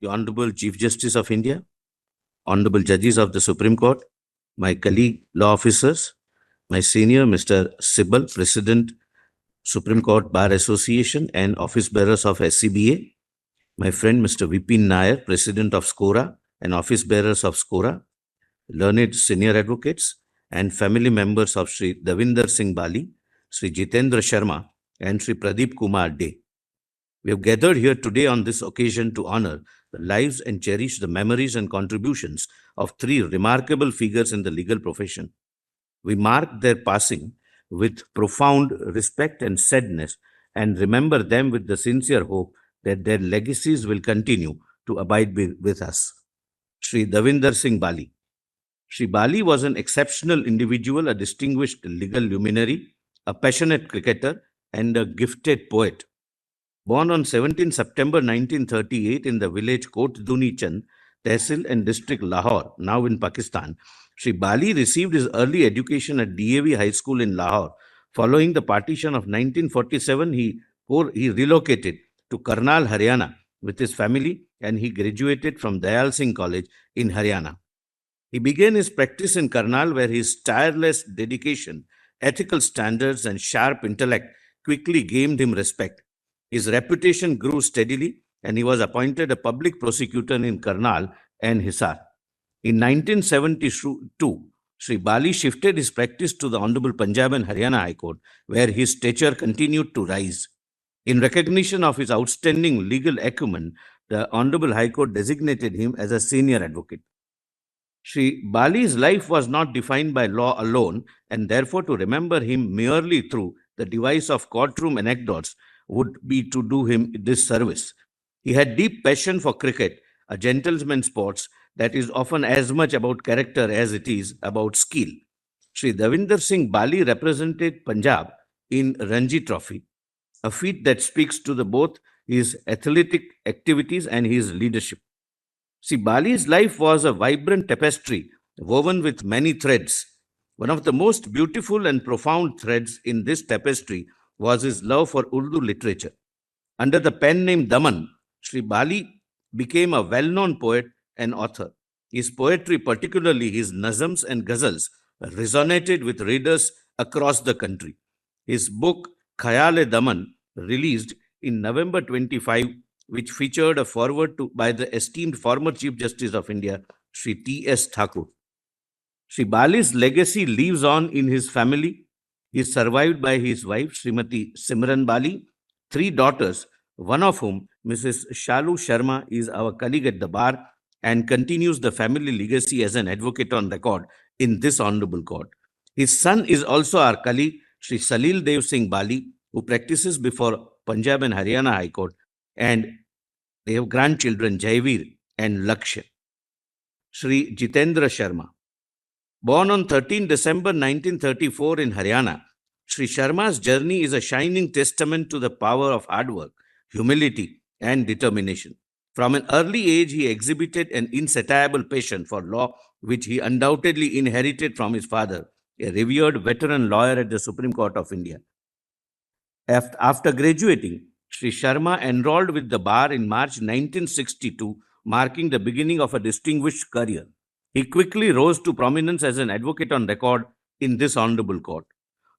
the Honorable Chief Justice of India, Honorable Judges of the Supreme Court, my colleague law officers, my senior Mr. Sibal, President, Supreme Court Bar Association and office bearers of SCBA, my friend Mr. Vipin Nair, President of SCORA and office bearers of SCORA, learned senior advocates and family members of Shri Davinder Singh Bali, Shri Jitendra Sharma and Shri Pradeep Kumar Day. We have gathered here today on this occasion to honor the lives and cherish the memories and contributions of three remarkable figures in the legal profession. We mark their passing with profound respect and sadness and remember them with the sincere hope that their legacies will continue to abide with us. Shri Davinder Singh Bali. Shri Bali was an exceptional individual, a distinguished legal luminary, a passionate cricketer, and a gifted poet. Born on 17 September 1938 in the village Kot Duni Chand, Tehsil and district Lahore, now in Pakistan, Shri Bali received his early education at DAV High School in Lahore. Following the partition of 1947, he relocated to Karnal, Haryana with his family and he graduated from Dayal Singh College in Haryana. He began his practice in Karnal where his tireless dedication, ethical standards and sharp intellect quickly gained him respect. His reputation grew steadily and he was appointed a public prosecutor in Karnal and Hisar. In 1972, Shri Bali shifted his practice to the Honorable Punjab and Haryana High Court, where his stature continued to rise. In recognition of his outstanding legal acumen, the Honorable High Court designated him as a senior advocate. Shri Bali's life was not defined by law alone, and therefore to remember him merely through the device of courtroom anecdotes would be to do him this service. He had deep passion for cricket, a gentleman's sports that is often as much about character as it is about skill. Shri Davinder Singh Bali represented Punjab in Ranji Trophy, a feat that speaks to both his athletic activities and his leadership. See, Bali's life was a vibrant tapestry woven with many threads. One of the most beautiful and profound threads in this tapestry was his love for Urdu literature. Under the pen name Daman, Shri Bali became a well-known poet and author. His poetry, particularly his nazms and ghazals, resonated with readers across the country. His book Khayal-e-Daman, released in November 25, which featured a foreword by the esteemed former Chief Justice of India, Shri T.S. Thakur. Shri Bali's legacy lives on in his family. He is survived by his wife, Srimati Simran Bali, three daughters, one of whom, Mrs. Shalu Sharma, is our colleague at the bar and continues the family legacy as an advocate on record in this honorable court. His son is also our colleague, Shri Salil Dev Singh Bali, who practices before Punjab and Haryana High Court, and they have grandchildren Jaiveer and Lakshya. Shri Jitendra Sharma. Born on 13 December 1934 in Haryana, Shri Sharma's journey is a shining testament to the power of hard work, humility, and determination. From an early age, he exhibited an insatiable passion for law, which he undoubtedly inherited from his father, a revered veteran lawyer at the Supreme Court of India. After graduating, Shri Sharma enrolled with the bar in March 1962, marking the beginning of a distinguished career. He quickly rose to prominence as an advocate on record in this honorable court.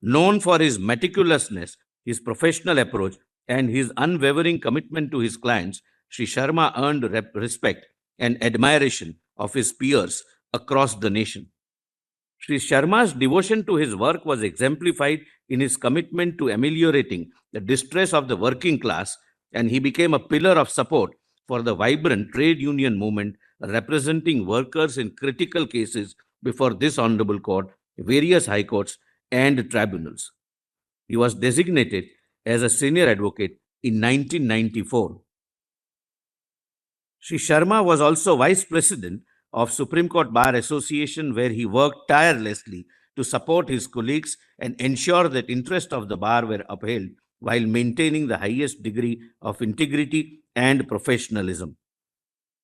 Known for his meticulousness, his professional approach, and his unwavering commitment to his clients, Shri Sharma earned respect and admiration of his peers across the nation. Shri Sharma's devotion to his work was exemplified in his commitment to ameliorating the distress of the working class, and he became a pillar of support for the vibrant trade union movement, representing workers in critical cases before this honorable court, various high courts, and tribunals. He was designated as a senior advocate in 1994. Shri Sharma was also vice president of Supreme Court Bar Association, where he worked tirelessly to support his colleagues and ensure that interests of the bar were upheld while maintaining the highest degree of integrity and professionalism.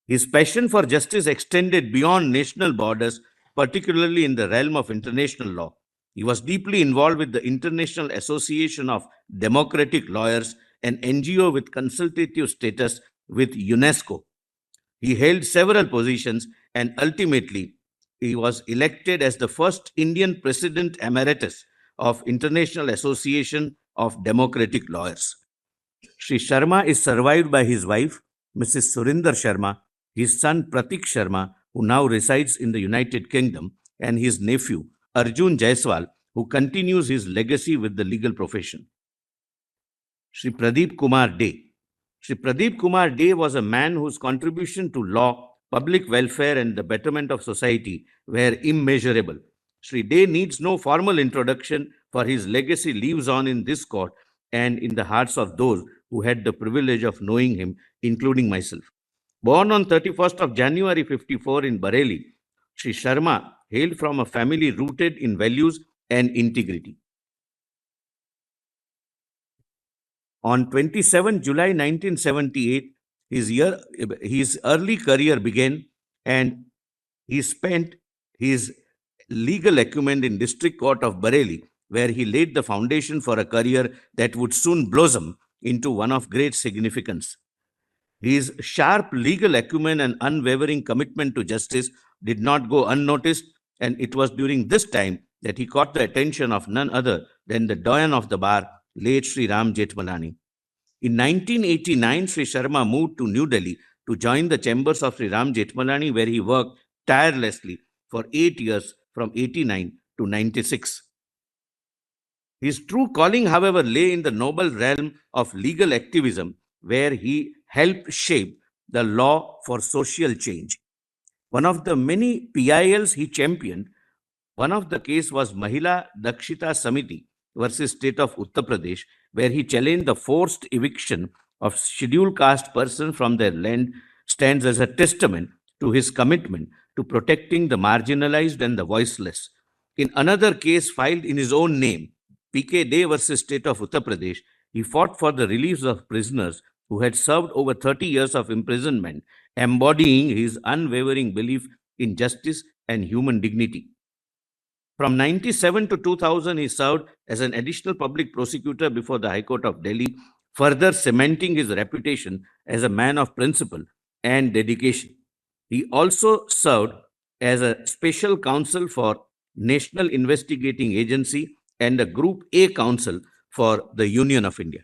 His passion for justice extended beyond national borders, particularly in the realm of international law. He was deeply involved with the International Association of Democratic Lawyers, an NGO with consultative status with UNESCO. He held several positions and ultimately he was elected as the first Indian President Emeritus of International Association of Democratic Lawyers. Shri Sharma is survived by his wife, Mrs. Surinder Sharma, his son Pratik Sharma, who now resides in the United Kingdom, and his nephew, Arjun Jaiswal, who continues his legacy with the legal profession. Shri Pradeep Kumar Day. Shri Pradeep Kumar Day was a man whose contribution to law, public welfare, and the betterment of society were immeasurable. Shri Day needs no formal introduction, for his legacy lives on in this court and in the hearts of those who had the privilege of knowing him, including myself. Born on 31st of January 54 in Bareilly, Shri Sharma hailed from a family rooted in values and integrity. On 27 July 1978, his early career began, and he spent his legal acumen in District Court of Bareilly, where he laid the foundation for a career that would soon blossom into one of great significance. His sharp legal acumen and unwavering commitment to justice did not go unnoticed, and it was during this time that he caught the attention of none other than the doyen of the bar, late Sri Ram Jethmalani. In 1989, Sri Sharma moved to New Delhi to join the chambers of Sri Ram Jethmalani, where he worked tirelessly for 8 years from 89 to 96. His true calling, however, lay in the noble realm of legal activism, where he helped shape the law for social change. One of the many PILs he championed, one of the case was Mahila Dakshita Samiti versus State of Uttar Pradesh, where he challenged the forced eviction of scheduled caste persons from their land, stands as a testament to his commitment to protecting the marginalized and the voiceless. In another case filed in his own name, PK Day versus State of Uttar Pradesh, he fought for the release of prisoners who had served over 30 years of imprisonment, embodying his unwavering belief in justice and human dignity. From 97 to 2000, he served as an additional public prosecutor before the High Court of Delhi, further cementing his reputation as a man of principle and dedication. He also served as a special counsel for National Investigating Agency and a Group A counsel for the Union of India.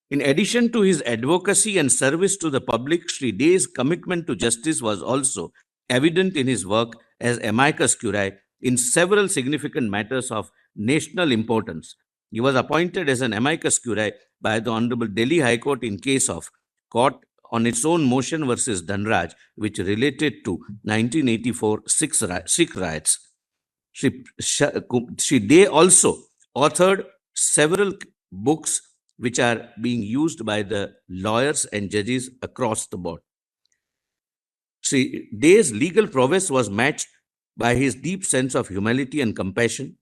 In addition to his advocacy and service to the public, Shri Day's commitment to justice was also evident in his work as amicus curiae in several significant matters of national importance. He was appointed as an amicus curiae by the Honorable Delhi High Court in case of court on its own motion versus Dhanraj, which related to 1984 Sikh riots. Shri Day also authored several books which are being used by the lawyers and judges across the board. Shri Day's legal prowess was matched by his deep sense of humility and compassion.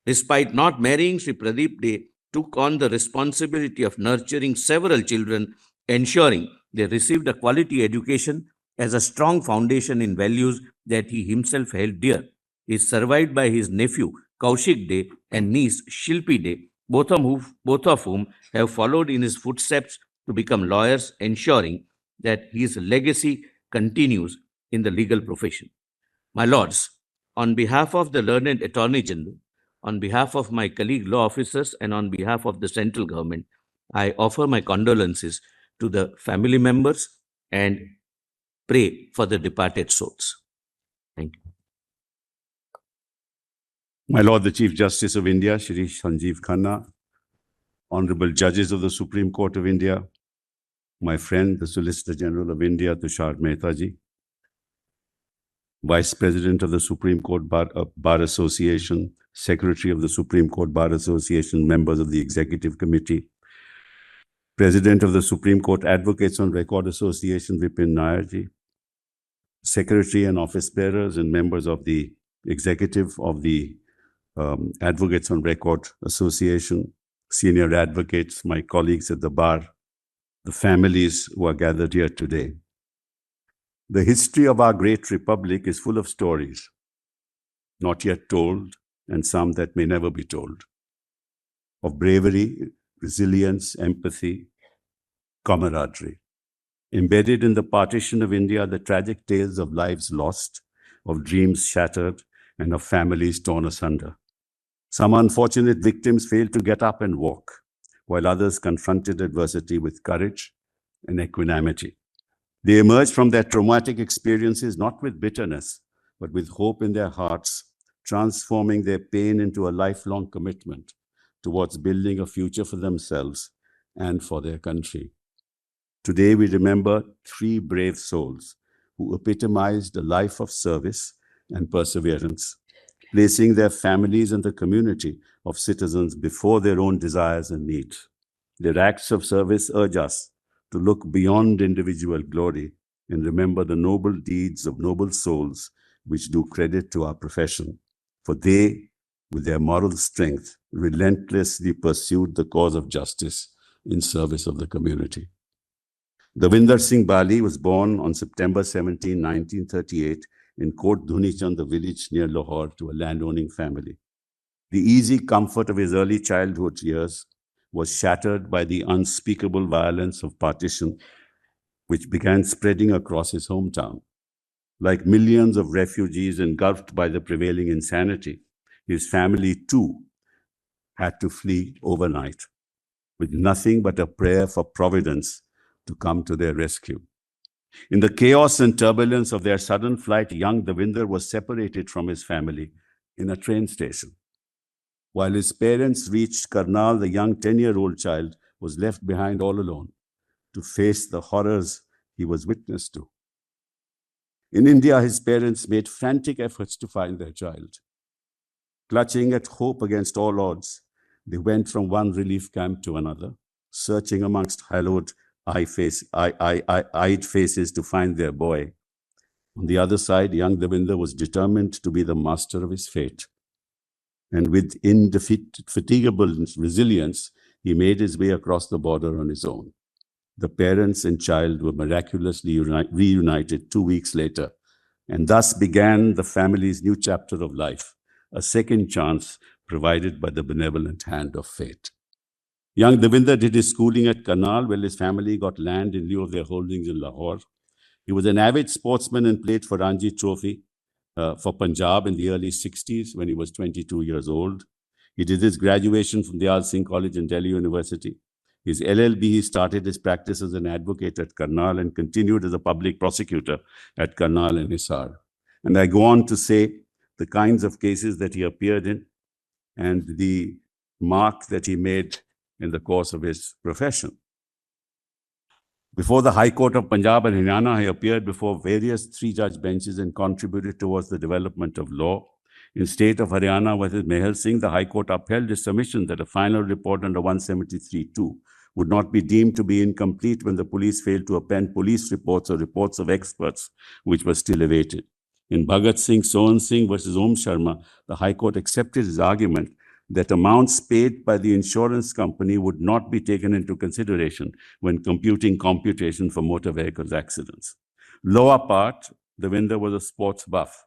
Despite not marrying, Shri Pradeep Day took on the responsibility of nurturing several children, ensuring they received a quality education as a strong foundation in values that he himself held dear. He is survived by his nephew, Kaushik Day, and niece, Shilpi Day, both of whom have followed in his footsteps to become lawyers, ensuring that his legacy continues in the legal profession. My lords, on behalf of the learned Attorney General, on behalf of my colleague law officers, and on behalf of the central government, I offer my condolences to the family members and pray for the departed souls. Thank you. My Lord, the Chief Justice of India, Shri Sanjiv Khanna, Honorable Judges of the Supreme Court of India, my friend, the Solicitor General of India, Tushar Mehtaji, Vice President of the Supreme Court Bar Association, Secretary of the Supreme Court Bar Association, members of the Executive Committee, President of the Supreme Court Advocates on Record Association, Vipin Nairji, Secretary and office bearers and members of the Executive of the Advocates on Record Association, senior advocates, my colleagues at the bar, the families who are gathered here today. The history of our great republic is full of stories, not yet told, and some that may never be told, of bravery, resilience, empathy, camaraderie. Embedded in the partition of India are the tragic tales of lives lost, of dreams shattered, and of families torn asunder. Some unfortunate victims failed to get up and walk, while others confronted adversity with courage and equanimity. They emerged from their traumatic experiences not with bitterness, but with hope in their hearts, transforming their pain into a lifelong commitment towards building a future for themselves and for their country. Today, we remember three brave souls who epitomized a life of service and perseverance, placing their families and the community of citizens before their own desires and needs. Their acts of service urge us to look beyond individual glory and remember the noble deeds of noble souls which do credit to our profession. For they, with their moral strength, relentlessly pursued the cause of justice in service of the community. Davinder Singh Bali was born on September 17, 1938, in Kot Dhunichand, the village near Lahore, to a landowning family. The easy comfort of his early childhood years was shattered by the unspeakable violence of partition, which began spreading across his hometown. Like millions of refugees engulfed by the prevailing insanity, his family too had to flee overnight, with nothing but a prayer for providence to come to their rescue. In the chaos and turbulence of their sudden flight, young Davinder was separated from his family in a train station. While his parents reached Karnal, the young 10-year-old child was left behind all alone to face the horrors he was witness to. In India, his parents made frantic efforts to find their child. Clutching at hope against all odds, they went from one relief camp to another, searching amongst hallowed eyed faces to find their boy. On the other side, young Davinder was determined to be the master of his fate. And with indefatigable resilience, he made his way across the border on his own. The parents and child were miraculously reunited 2 weeks later, and thus began the family's new chapter of life, a second chance provided by the benevolent hand of fate. Young Davinder did his schooling at Karnal, where his family got land in lieu of their holdings in Lahore. He was an avid sportsman and played for Ranji Trophy for Punjab in the early 60s when he was 22 years old. He did his graduation from the Singh College in Delhi University. His LLB, he started his practice as an advocate at Karnal and continued as a public prosecutor at Karnal and Hisar. And I go on to say the kinds of cases that he appeared in and the mark that he made in the course of his profession. Before the High Court of Punjab and Haryana, he appeared before various three-judge benches and contributed towards the development of law. In state of Haryana, with Mehal Singh, the High Court upheld his submission that a final report under 173(2) would not be deemed to be incomplete when the police failed to append police reports or reports of experts, which were still awaited. In Bhagat Singh, Sohan Singh versus Om Sharma, the High Court accepted his argument that amounts paid by the insurance company would not be taken into consideration when computing computation for motor vehicles accidents. Law apart, Davinder was a sports buff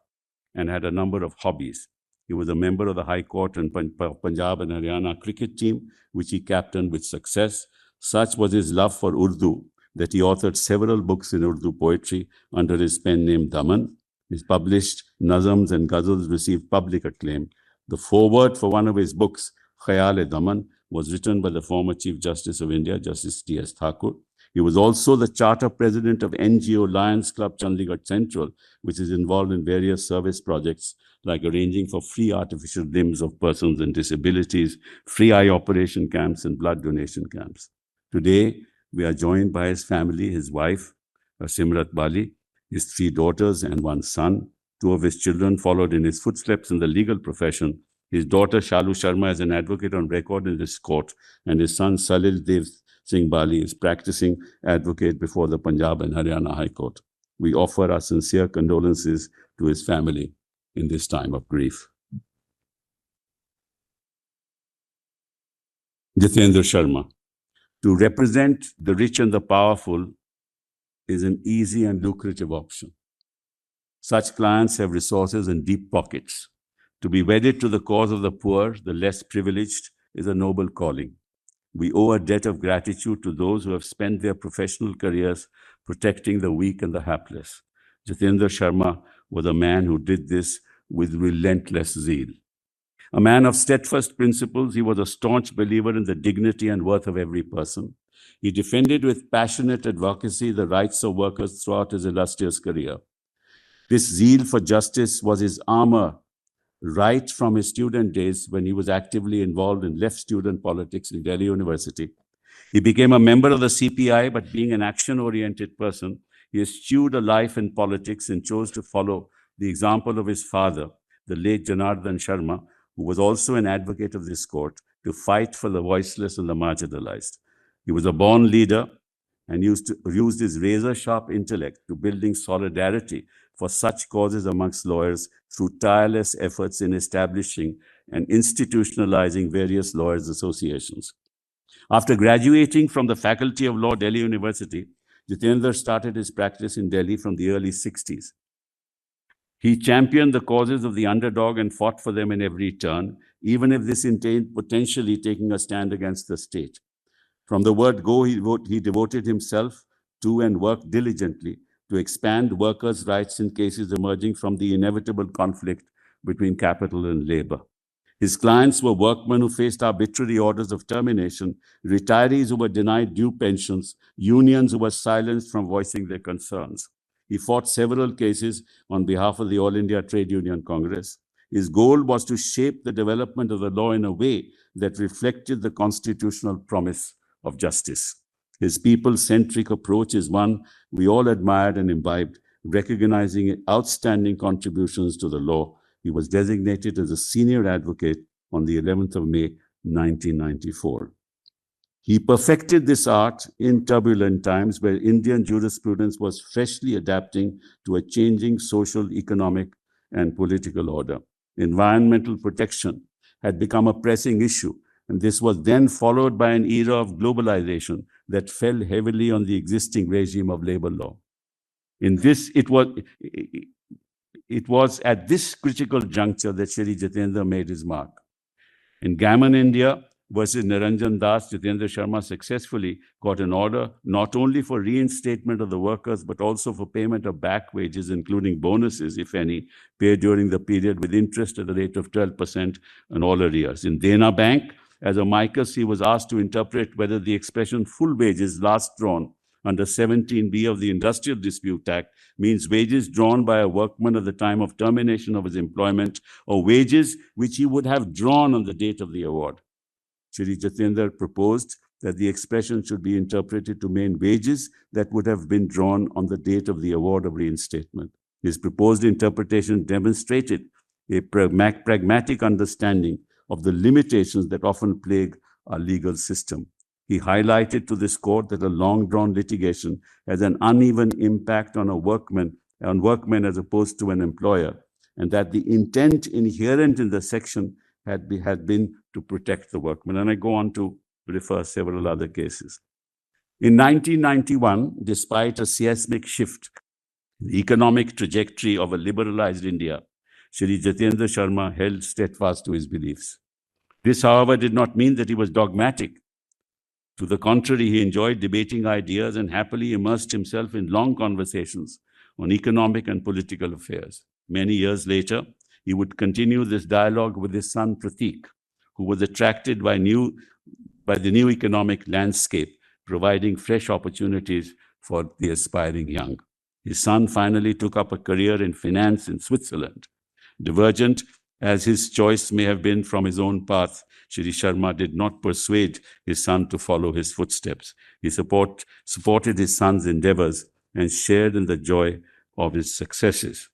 and had a number of hobbies. He was a member of the High Court and Punjab and Haryana cricket team, which he captained with success. Such was his love for Urdu that he authored several books in Urdu poetry under his pen name Daman. His published nazams and ghazals received public acclaim. The foreword for one of his books, Khayal-e-Daman, was written by the former Chief Justice of India, Justice T.S. Thakur. He was also the charter president of NGO Lions Club Chandigarh Central, which is involved in various service projects like arranging for free artificial limbs of persons with disabilities, free eye operation camps, and blood donation camps. Today, we are joined by his family, his wife, Simrat Bali, his 3 daughters and 1 son. 2 of his children followed in his footsteps in the legal profession. His daughter, Shalu Sharma, is an advocate on record in this court, and his son, Salil Dev Singh Bali, is practicing advocate before the Punjab and Haryana High Court. We offer our sincere condolences to his family in this time of grief. Jitendra Sharma. To represent the rich and the powerful is an easy and lucrative option. Such clients have resources and deep pockets. To be wedded to the cause of the poor, the less privileged, is a noble calling. We owe a debt of gratitude to those who have spent their professional careers protecting the weak and the hapless. Jitendra Sharma was a man who did this with relentless zeal. A man of steadfast principles, he was a staunch believer in the dignity and worth of every person. He defended with passionate advocacy the rights of workers throughout his illustrious career. This zeal for justice was his armor right from his student days when he was actively involved in left student politics in Delhi University. He became a member of the CPI, but being an action-oriented person, he eschewed a life in politics and chose to follow the example of his father, the late Janardhan Sharma, who was also an advocate of this court, to fight for the voiceless and the marginalized. He was a born leader and used his razor-sharp intellect to building solidarity for such causes amongst lawyers through tireless efforts in establishing and institutionalizing various lawyers' associations. After graduating from the Faculty of Law, Delhi University, Jitendra started his practice in Delhi from the early 60s. He championed the causes of the underdog and fought for them in every turn, even if this entailed potentially taking a stand against the state. From the word go, he devoted himself to and worked diligently to expand workers' rights in cases emerging from the inevitable conflict between capital and labor. His clients were workmen who faced arbitrary orders of termination, retirees who were denied due pensions, unions who were silenced from voicing their concerns. He fought several cases on behalf of the All India Trade Union Congress. His goal was to shape the development of the law in a way that reflected the constitutional promise of justice. His people-centric approach is one we all admired and imbibed, recognizing outstanding contributions to the law. He was designated as a senior advocate on the 11th of May, 1994. He perfected this art in turbulent times where Indian jurisprudence was freshly adapting to a changing social, economic, and political order. Environmental protection had become a pressing issue, and this was then followed by an era of globalization that fell heavily on the existing regime of labor law. It was at this critical juncture that Shri Jitendra made his mark. In Gammon, India versus Niranjan Das, Jitendra Sharma successfully got an order not only for reinstatement of the workers, but also for payment of back wages, including bonuses, if any, paid during the period with interest at a rate of 12% on all arrears. In Dena Bank, as a amicus, he was asked to interpret whether the expression full wages last drawn under 17B of the Industrial Dispute Act means wages drawn by a workman at the time of termination of his employment or wages which he would have drawn on the date of the award. Shri Jitendra proposed that the expression should be interpreted to mean wages that would have been drawn on the date of the award of reinstatement. His proposed interpretation demonstrated a pragmatic understanding of the limitations that often plague our legal system. He highlighted to this court that a long-drawn litigation has an uneven impact on workmen as opposed to an employer, and that the intent inherent in the section had been to protect the workman. And I go on to refer several other cases. In 1991, despite a seismic shift in the economic trajectory of a liberalized India, Shri Jitendra Sharma held steadfast to his beliefs. This, however, did not mean that he was dogmatic. To the contrary, he enjoyed debating ideas and happily immersed himself in long conversations on economic and political affairs. Many years later, he would continue this dialogue with his son Pradeep, who was attracted by the new economic landscape, providing fresh opportunities for the aspiring young. His son finally took up a career in finance in Switzerland. Divergent as his choice may have been from his own path, Shri Sharma did not persuade his son to follow his footsteps. He supported his son's endeavors and shared in the joy of his successes.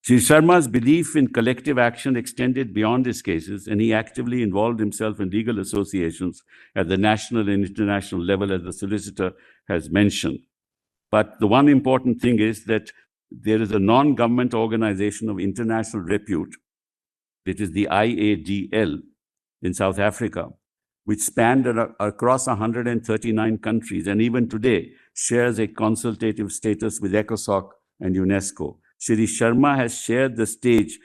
Shri Sharma's belief in collective action extended beyond his cases, and he actively involved himself in legal associations at the national and international level, as the solicitor has mentioned. But the one important thing is that there is a non-government organization of international repute, that is the IADL in South Africa, which spanned across 139 countries, and even today shares a consultative status with ECOSOC and UNESCO. Shri Sharma has shared the stage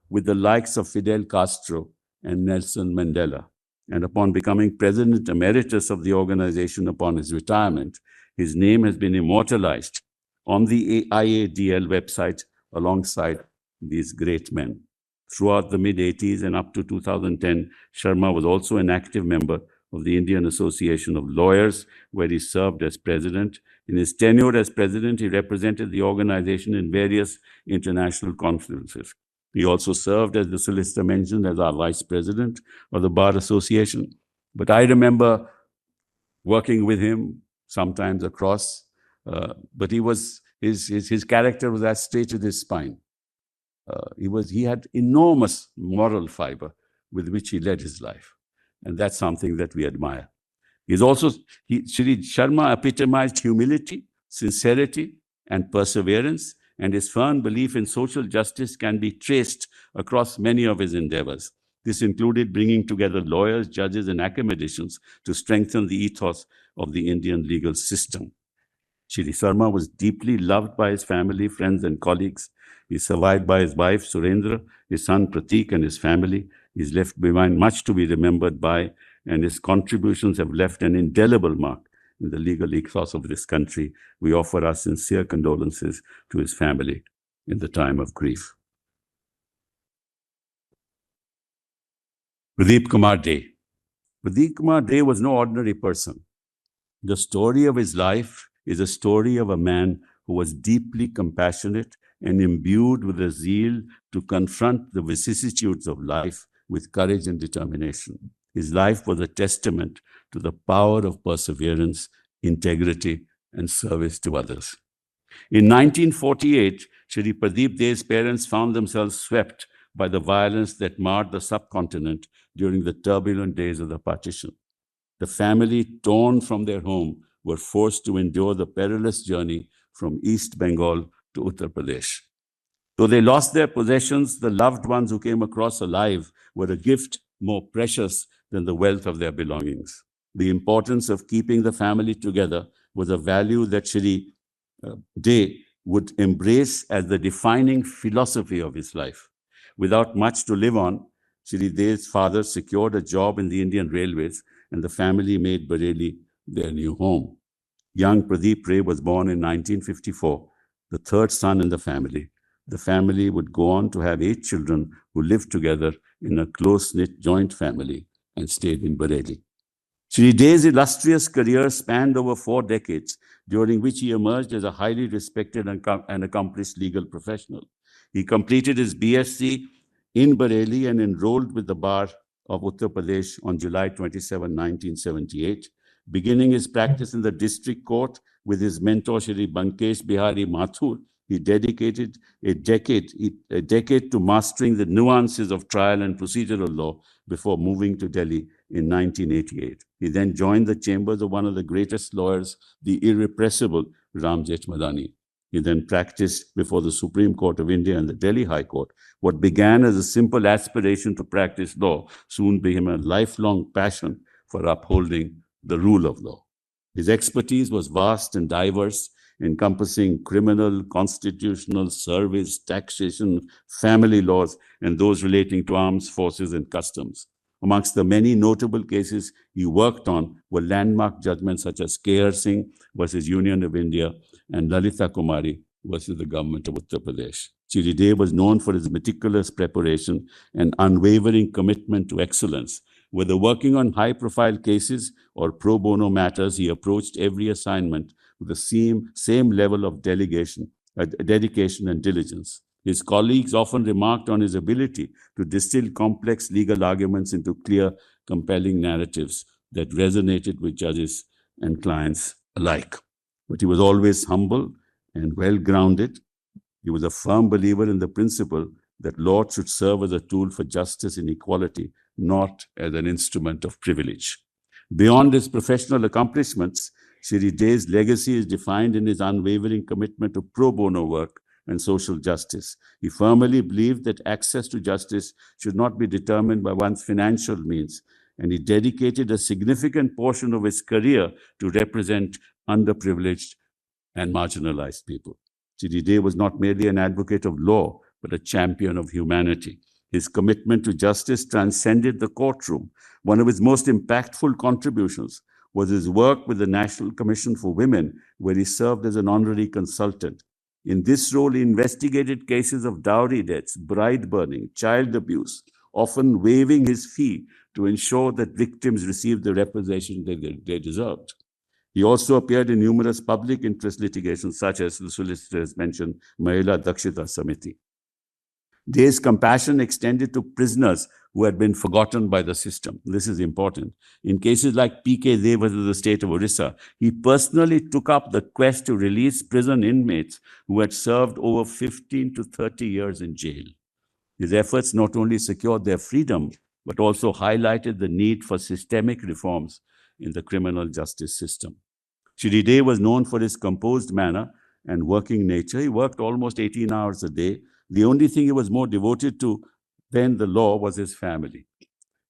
with the likes of Fidel Castro and Nelson Mandela. and upon becoming President Emeritus of the organization upon his retirement, his name has been immortalized on the IADL website alongside these great men. Throughout the mid-80s and up to 2010, Sharma was also an active member of the Indian Association of Lawyers, where he served as president. In his tenure as president, he represented the organization in various international conferences. He also served, as the solicitor mentioned, as our vice president of the Bar Association. But I remember working with him sometimes across, but his character was as straight as his spine. He had enormous moral fiber with which he led his life. And that's something that we admire. Shri Sharma epitomized humility, sincerity, and perseverance, and his firm belief in social justice can be traced across many of his endeavors. This included bringing together lawyers, judges, and academicians to strengthen the ethos of the Indian legal system. Shri Sharma was deeply loved by his family, friends, and colleagues. He is survived by his wife, Surendra, his son, Pradeep, and his family. He's left behind much to be remembered by, and his contributions have left an indelible mark in the legal ethos of this country. We offer our sincere condolences to his family in the time of grief. Pradeep Kumar Dey. Pradeep Kumar Dey was no ordinary person. The story of his life is a story of a man who was deeply compassionate and imbued with a zeal to confront the vicissitudes of life with courage and determination. His life was a testament to the power of perseverance, integrity, and service to others. In 1948, Shri Pradeep Dey's parents found themselves swept by the violence that marred the subcontinent during the turbulent days of the partition. The family, torn from their home, were forced to endure the perilous journey from East Bengal to Uttar Pradesh. Though they lost their possessions, the loved ones who came across alive were a gift more precious than the wealth of their belongings. The importance of keeping the family together was a value that Shri Dey would embrace as the defining philosophy of his life. Without much to live on, Shri Dey's father secured a job in the Indian Railways, and the family made Bareilly their new home. Young Pradeep Dey was born in 1954, the third son in the family. The family would go on to have 8 children who lived together in a close-knit joint family and stayed in Bareilly. Shri Dey's illustrious career spanned over 4 decades, during which he emerged as a highly respected and accomplished legal professional. He completed his BSc in Bareilly and enrolled with the Bar of Uttar Pradesh on July 27, 1978. Beginning his practice in the district court with his mentor, Shri Bankesh Bihari Mathur, he dedicated a decade to mastering the nuances of trial and procedural law before moving to Delhi in 1988. He then joined the chambers of one of the greatest lawyers, the irrepressible Ram Jethmalani. He then practiced before the Supreme Court of India and the Delhi High Court. What began as a simple aspiration to practice law soon became a lifelong passion for upholding the rule of law. His expertise was vast and diverse, encompassing criminal, constitutional, service, taxation, family laws, and those relating to armed forces and customs. Amongst the many notable cases he worked on were landmark judgments such as K.R. Singh versus Union of India and Lalita Kumari versus the government of Uttar Pradesh. Shri Dey was known for his meticulous preparation and unwavering commitment to excellence. Whether working on high-profile cases or pro bono matters, he approached every assignment with the same level of dedication and diligence. His colleagues often remarked on his ability to distill complex legal arguments into clear, compelling narratives that resonated with judges and clients alike. But he was always humble and well-grounded. He was a firm believer in the principle that law should serve as a tool for justice and equality, not as an instrument of privilege. Beyond his professional accomplishments, Shri Dey's legacy is defined in his unwavering commitment to pro bono work and social justice. He firmly believed that access to justice should not be determined by one's financial means, and he dedicated a significant portion of his career to represent underprivileged and marginalized people. Shri Dey was not merely an advocate of law, but a champion of humanity. His commitment to justice transcended the courtroom. One of his most impactful contributions was his work with the National Commission for Women, where he served as an honorary consultant. In this role, he investigated cases of dowry debts, bride burning, child abuse, often waiving his fee to ensure that victims received the reparation they deserved. He also appeared in numerous public interest litigations, such as the solicitor has mentioned, Mahila Dakshita Samiti. Dey's compassion extended to prisoners who had been forgotten by the system. This is important. In cases like P.K. Dey versus the state of Orissa, he personally took up the quest to release prison inmates who had served over 15 to 30 years in jail. His efforts not only secured their freedom, but also highlighted the need for systemic reforms in the criminal justice system. Shri Dey was known for his composed manner and working nature. He worked almost 18 hours a day. The only thing he was more devoted to than the law was his family.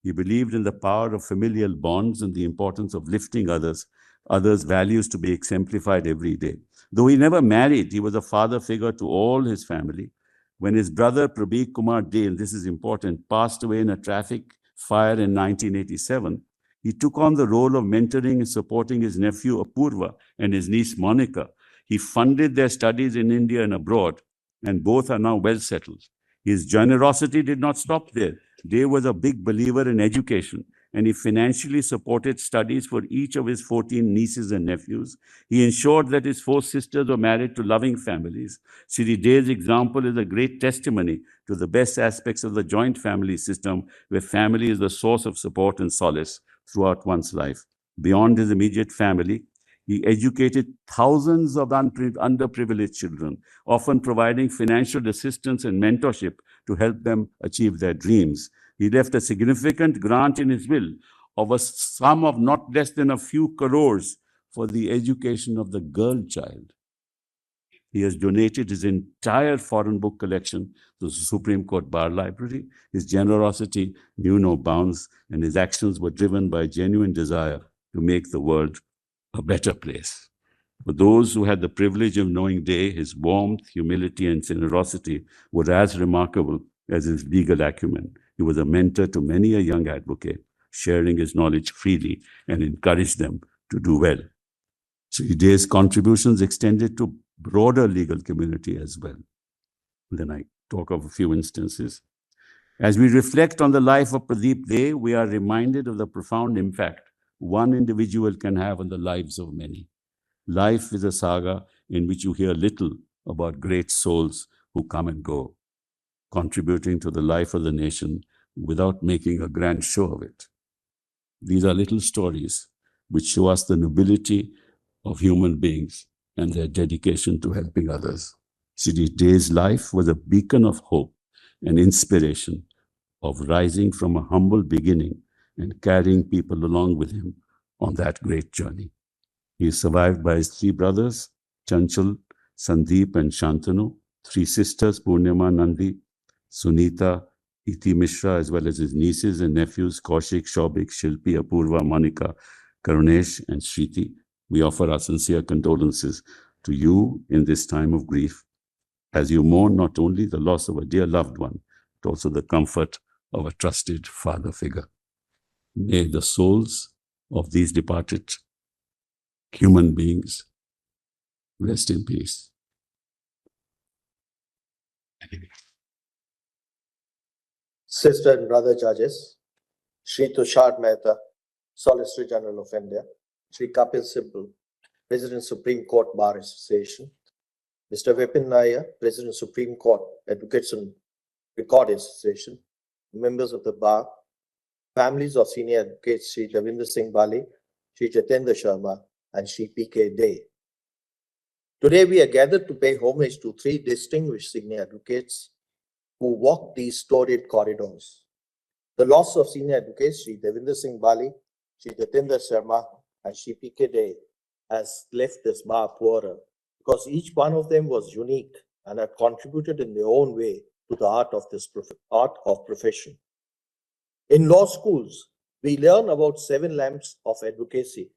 He believed in the power of familial bonds and the importance of lifting others' values to be exemplified every day. Though he never married, he was a father figure to all his family. When his brother Pradeep Kumar Dey, this is important, passed away in a traffic fire in 1987, he took on the role of mentoring and supporting his nephew Apurva and his niece Monica. He funded their studies in India and abroad, and both are now well settled. His generosity did not stop there. Dey was a big believer in education, and he financially supported studies for each of his 14 nieces and nephews. He ensured that his 4 sisters were married to loving families. Shri Dey's example is a great testimony to the best aspects of the joint family system, where family is the source of support and solace throughout one's life. Beyond his immediate family, he educated thousands of underprivileged children, often providing financial assistance and mentorship to help them achieve their dreams. He left a significant grant in his will of a sum of not less than a few crores for the education of the girl child. He has donated his entire foreign book collection to the Supreme Court Bar Library. His generosity knew no bounds, and his actions were driven by a genuine desire to make the world a better place. For those who had the privilege of knowing Dey, his warmth, humility, and generosity were as remarkable as his legal acumen. He was a mentor to many a young advocate, sharing his knowledge freely and encouraged them to do well. So Dey's contributions extended to broader legal community as well. Then I talk of a few instances. As we reflect on the life of Pradeep Dey, we are reminded of the profound impact one individual can have on the lives of many. Life is a saga in which you hear little about great souls who come and go, contributing to the life of the nation without making a grand show of it. These are little stories which show us the nobility of human beings and their dedication to helping others. Shri Dey's life was a beacon of hope and inspiration of rising from a humble beginning and carrying people along with him on that great journey. He is survived by his 3 brothers, Chanchal, Sandeep, and Shantanu, 3 sisters, Purnima, Nandi, Sunita, Iti Mishra, as well as his nieces and nephews, Kaushik, Shobik, Shilpi, Apurva, Monica, Karunesh, and Shriti. We offer our sincere condolences to you in this time of grief, as you mourn not only the loss of a dear loved one, but also the comfort of a trusted father figure. May the souls of these departed human beings rest in peace. Sister and brother judges, Shri Tushar Mehta, Solicitor General of India, Shri Kapil Sibal, President Supreme Court Bar Association, Mr. Vipin Nair, President Supreme Court Advocates and Record Association, members of the bar, families of senior advocates Shri Davinder Singh Bali, Shri Jitendra Sharma, and Shri P.K. Dey. Today we are gathered to pay homage to 3 distinguished senior advocates who walked these storied corridors. The loss of senior advocates Shri Davinder Singh Bali, Shri Jitendra Sharma, and Shri P.K. Dey has left this bar poorer, because each one of them was unique and had contributed in their own way to the art of profession. In law schools, we learn about 7 lamps of advocacy.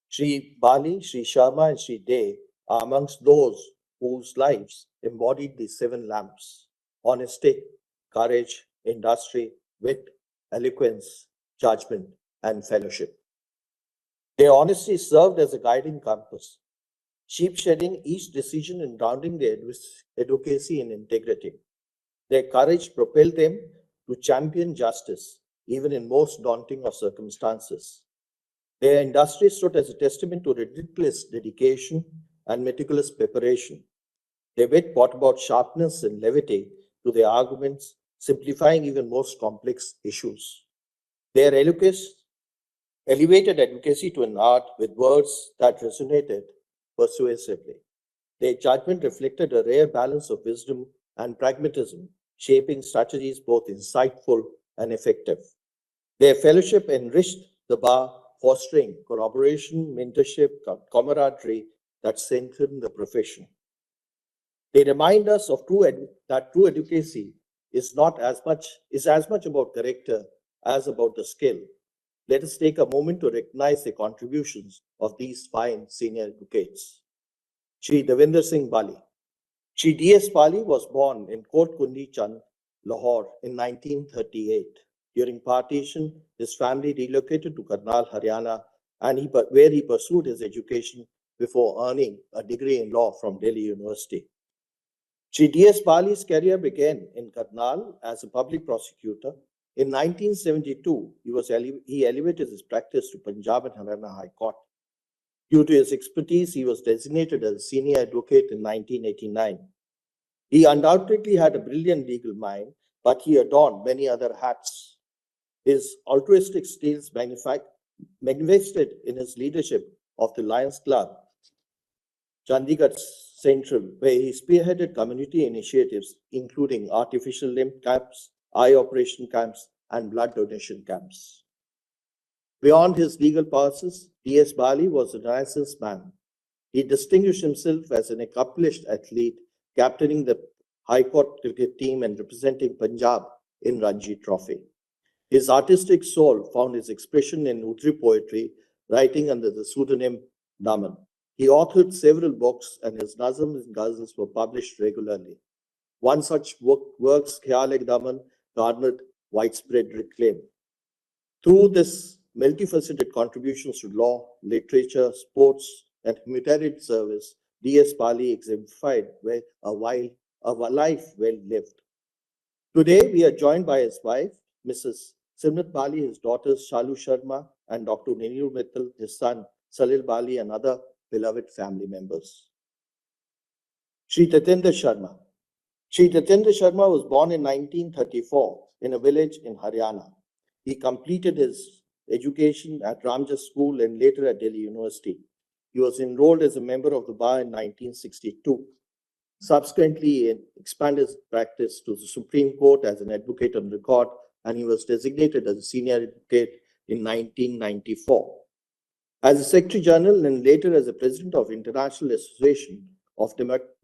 Shri Bali, Shri Sharma, and Shri Dey are amongst those whose lives embodied the 7 lamps: honesty, courage, industry, wit, eloquence, judgment, and fellowship. Their honesty served as a guiding compass, sheep-shedding each decision and grounding their advocacy in integrity. Their courage propelled them to champion justice, even in most daunting of circumstances. Their industry stood as a testament to relentless dedication and meticulous preparation. Their wit brought about sharpness and levity to their arguments, simplifying even most complex issues. Their eloquence elevated advocacy to an art with words that resonated persuasively. Their judgment reflected a rare balance of wisdom and pragmatism, shaping strategies both insightful and effective. Their fellowship enriched the bar, fostering collaboration, mentorship, camaraderie that strengthened the profession. They remind us of that true advocacy is as much about character as about the skill. Let us take a moment to recognize the contributions of these fine senior advocates. Shri Davinder Singh Bali. Shri D.S. Bali was born in Kot Kundi Chand, Lahore in 1938. During partition, his family relocated to Karnal, Haryana, where he pursued his education before earning a degree in law from Delhi University. Shri D.S. Bali's career began in Karnal as a public prosecutor. In 1972, he elevated his practice to Punjab and Haryana High Court. Due to his expertise, he was designated as a senior advocate in 1989. He undoubtedly had a brilliant legal mind, but he adorned many other hats. His altruistic skills manifested in his leadership of the Lions Club, Chandigarh Central, where he spearheaded community initiatives, including artificial limb camps, eye operation camps, and blood donation camps. Beyond his legal passes, D.S. Bali was a Renaissance man. He distinguished himself as an accomplished athlete, captaining the High Court cricket team and representing Punjab in Ranji Trophy. His artistic soul found his expression in Udri poetry, writing under the pseudonym Daman. He authored several books, and his nazms and ghazals were published regularly. One such works, Khayal Daman, garnered widespread acclaim. Through this multifaceted contributions to law, literature, sports, and humanitarian service, D.S. Bali exemplified a life well lived. Today, we are joined by his wife, Mrs. Simrat Bali, his daughters Shalu Sharma and Dr. Ninu Mittal, his son Salil Bali, and other beloved family members. Shri Jitendra Sharma. Shri Jitendra Sharma was born in 1934 in a village in Haryana. He completed his education at Ramjas School and later at Delhi University. He was enrolled as a member of the bar in 1962. Subsequently, he expanded his practice to the Supreme Court as an advocate on record, and he was designated as a senior advocate in 1994. As a Secretary General and later as a President of International Association of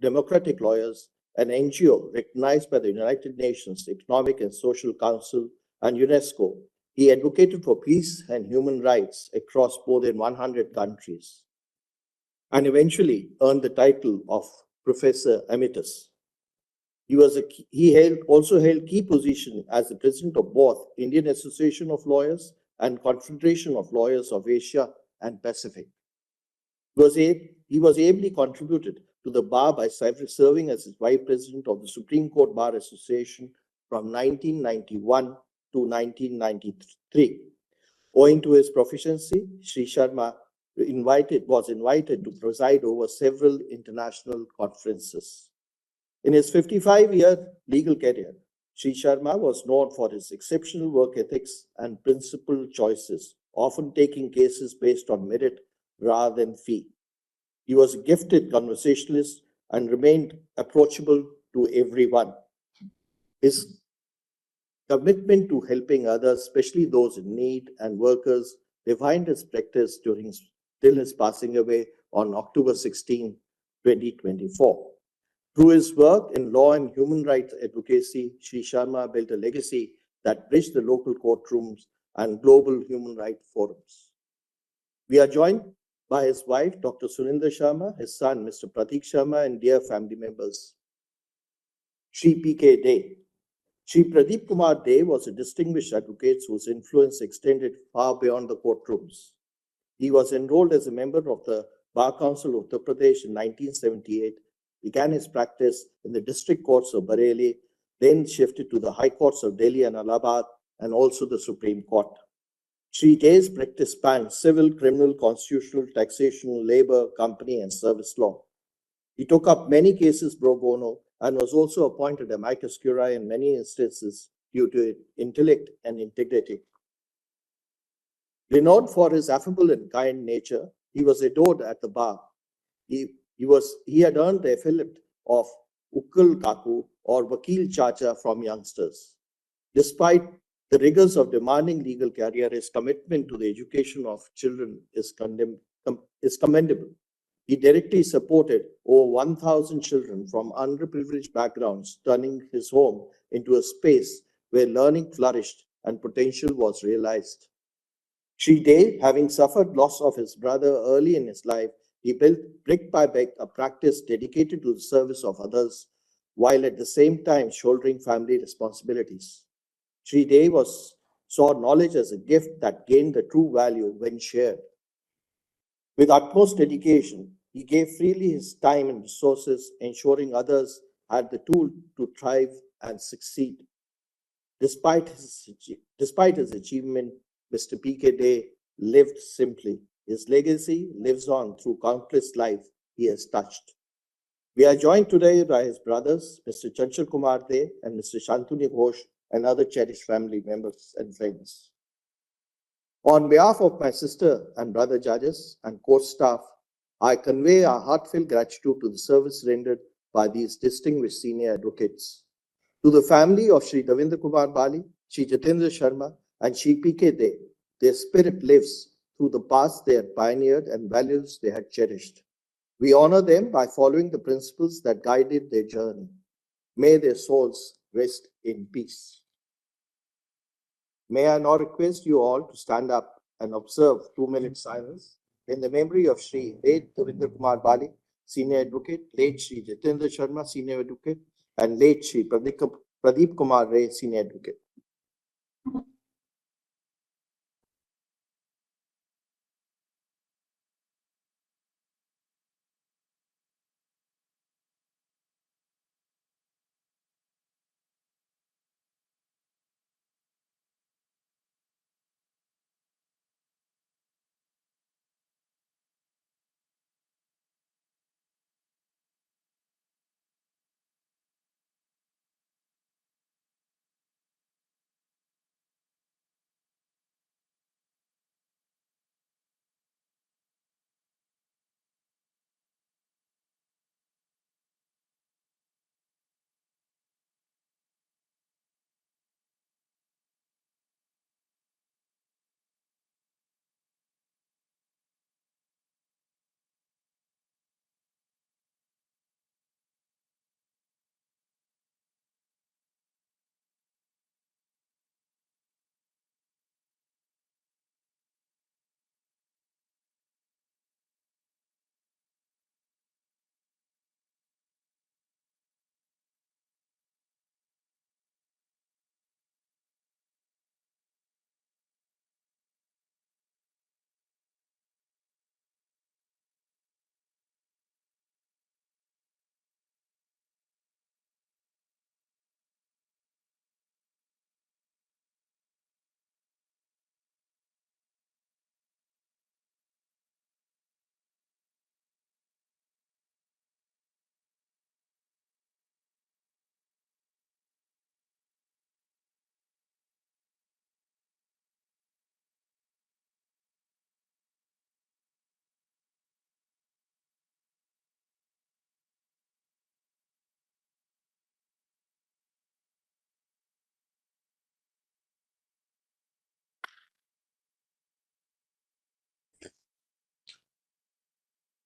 Democratic Lawyers, an NGO recognized by the United Nations Economic and Social Council and UNESCO, he advocated for peace and human rights across more than 100 countries, and eventually earned the title of Professor Emeritus. He also held key position as the president of both Indian Association of Lawyers and Confederation of Lawyers of Asia and Pacific. He was ably contributed to the bar by serving as vice president of the Supreme Court Bar Association from 1991 to 1993. Owing to his proficiency, Shri Sharma was invited to preside over several international conferences. In his 55-year legal career, Shri Sharma was known for his exceptional work ethics and principled choices, often taking cases based on merit rather than fee. He was a gifted conversationalist and remained approachable to everyone. His commitment to helping others, especially those in need and workers, defined his practice till his passing away on October 16, 2024. Through his work in law and human rights advocacy, Shri Sharma built a legacy that bridged the local courtrooms and global human rights forums. We are joined by his wife, Dr. Sunindra Sharma, his son, Mr. Pradeep Sharma, and dear family members. Shri P.K. Day. Shri Pradeep Kumar De was a distinguished advocate whose influence extended far beyond the courtrooms. He was enrolled as a member of the Bar Council of Uttar Pradesh in 1978, began his practice in the district courts of Bareilly, then shifted to the high courts of Delhi and Allahabad, and also the Supreme Court. Shri De's practice spanned civil, criminal, constitutional, taxation, labor, company, and service law. He took up many cases pro bono and was also appointed amicus curiae in many instances due to intellect and integrity. Renowned for his affable and kind nature, he was adored at the bar. He had earned the epithet of Ukkal Kaku or Vakil Chacha from youngsters. Despite the rigors of demanding legal career, his commitment to the education of children is commendable. He directly supported over 1,000 children from underprivileged backgrounds, turning his home into a space where learning flourished and potential was realized. Shri De, having suffered loss of his brother early in his life, he built brick by brick a practice dedicated to the service of others, while at the same time shouldering family responsibilities. Shri De saw knowledge as a gift that gained the true value when shared. With utmost dedication, he gave freely his time and resources, ensuring others had the tool to thrive and succeed. Despite his achievement, Mr. P.K. De lived simply. His legacy lives on through countless lives he has touched. We are joined today by his brothers, Mr. Chanchal Kumar De and Mr. Shantanu Ghosh, and other cherished family members and friends. On behalf of my sister and brother judges and court staff, I convey our heartfelt gratitude to the service rendered by these distinguished senior advocates. To the family of Shri Davinder Kumar Bali, Shri Jitendra Sharma, and Shri P.K. De, their spirit lives through the paths they had pioneered and values they had cherished. We honor them by following the principles that guided their journey. May their souls rest in peace. May I now request you all to stand up and observe 2-minute silence in the memory of Shri late Davinder Kumar Bali, Senior Advocate, late Shri Jitendra Sharma, Senior Advocate, and late Shri Pradeep Kumar Ray, Senior Advocate.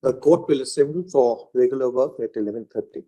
The court will assemble for regular work at 11:30.